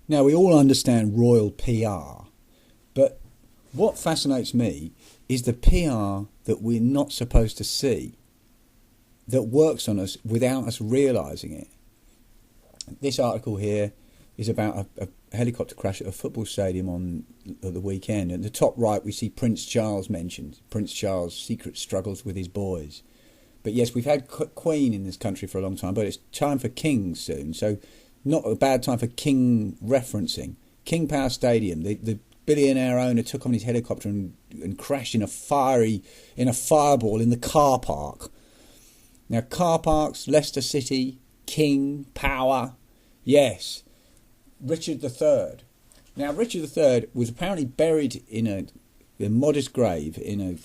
Now, we all understand royal PR, but what fascinates me is the PR that we're not supposed to see, that works on us without us realising it. This article here is about a helicopter crash at a football stadium on the weekend. At the top right, we see Prince Charles mentioned. Prince Charles' secret struggles with his boys. But yes, we've had Queen in this country for a long time, but it's time for kings soon. So not a bad time for king referencing. King Power Stadium, the billionaire owner took on his helicopter and crashed in a fireball in the car park. Now, car parks, Leicester City, King, Power, yes. Richard III. Now, Richard III was apparently buried in a modest grave in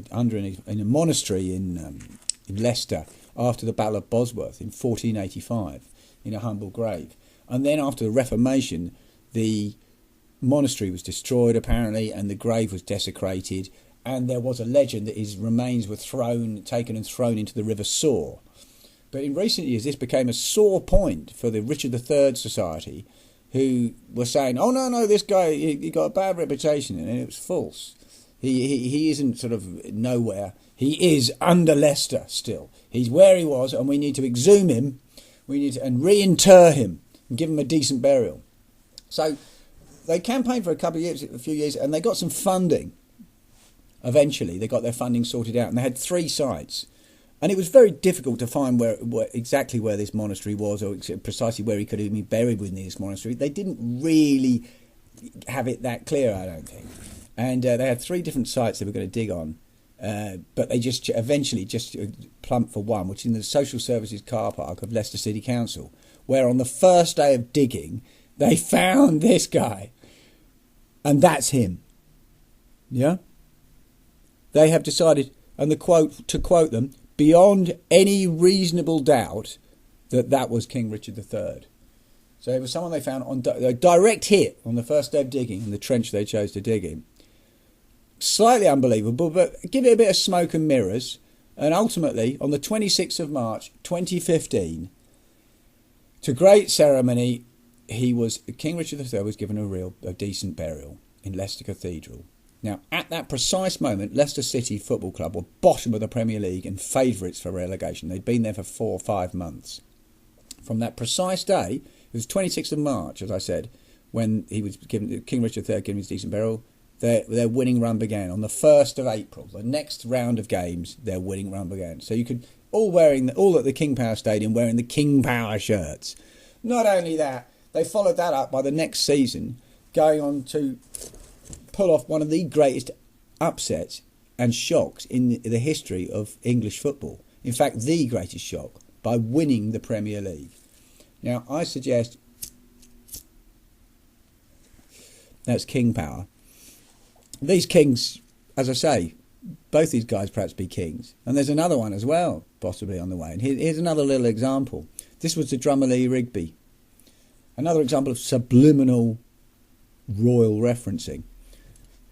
a monastery in Leicester after the Battle of Bosworth in 1485, in a humble grave. And then after the Reformation, the monastery was destroyed apparently, and the grave was desecrated. And there was a legend that his remains were taken and thrown into the River Soar. But in recent years, this became a sore point for the Richard III Society, who were saying, "Oh no, this guy he got a bad reputation," and it was false. He isn't sort of nowhere. He is under Leicester still. He's where he was, and we need to exhume him. We need to reinter him and give him a decent burial. So they campaigned for a few years, and they got some funding. Eventually, they got their funding sorted out, and they had 3 sites. And it was very difficult to find exactly where this monastery was, or precisely where he could have been buried within this monastery. They didn't really have it that clear, I don't think. And they had 3 different sites they were going to dig on, but they just eventually plumped for one, which is in the Social Services car park of Leicester City Council, where on the first day of digging, they found this guy. And that's him. Yeah? They have decided, and to quote them, beyond any reasonable doubt, that was King Richard III. So it was someone they found on a direct hit on the first day of digging in the trench they chose to dig in. Slightly unbelievable, but give it a bit of smoke and mirrors. And ultimately, on the 26th of March 2015, to great ceremony, King Richard III was given a decent burial in Leicester Cathedral. Now, at that precise moment, Leicester City Football Club were bottom of the Premier League and favourites for relegation. They'd been there for 4 or 5 months. From that precise day, it was 26th of March, as I said, when King Richard III given his decent burial, their winning run began. On the 1st of April, the next round of games, their winning run began. So you could all at the King Power Stadium wearing the King Power shirts. Not only that, they followed that up by the next season going on to pull off one of the greatest upsets and shocks in the history of English football. In fact, the greatest shock, by winning the Premier League. Now, I suggest that's King Power. These kings, as I say, both these guys perhaps be kings. And there's another one as well, possibly on the way. And here's another little example. This was the drummer Lee Rigby. Another example of subliminal royal referencing.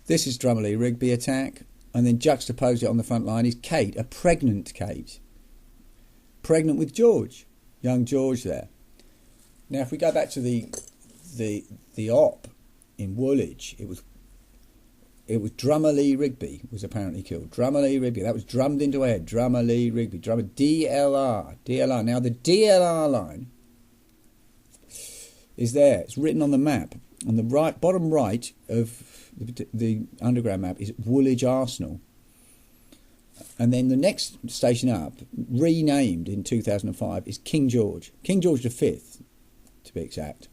This is drummer Lee Rigby attack, and then juxtaposed it on the front line is Kate, a pregnant Kate. Pregnant with George, young George there. Now, if we go back to the op in Woolwich, it was drummer Lee Rigby was apparently killed. Drummer Lee Rigby, that was drummed into a head. Drummer Lee Rigby, drummer DLR. Now, the DLR line is there. It's written on the map. On the bottom right of the underground map is Woolwich Arsenal. And then the next station up, renamed in 2005, is King George. King George V, to be exact.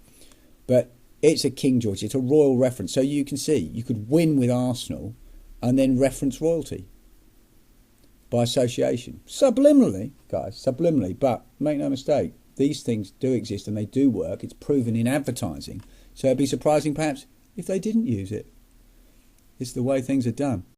But it's a King George. It's a royal reference. So you can see, you could win with Arsenal and then reference royalty by association. Subliminally, guys, subliminally. But make no mistake, these things do exist and they do work. It's proven in advertising. So it'd be surprising, perhaps, if they didn't use it. It's the way things are done.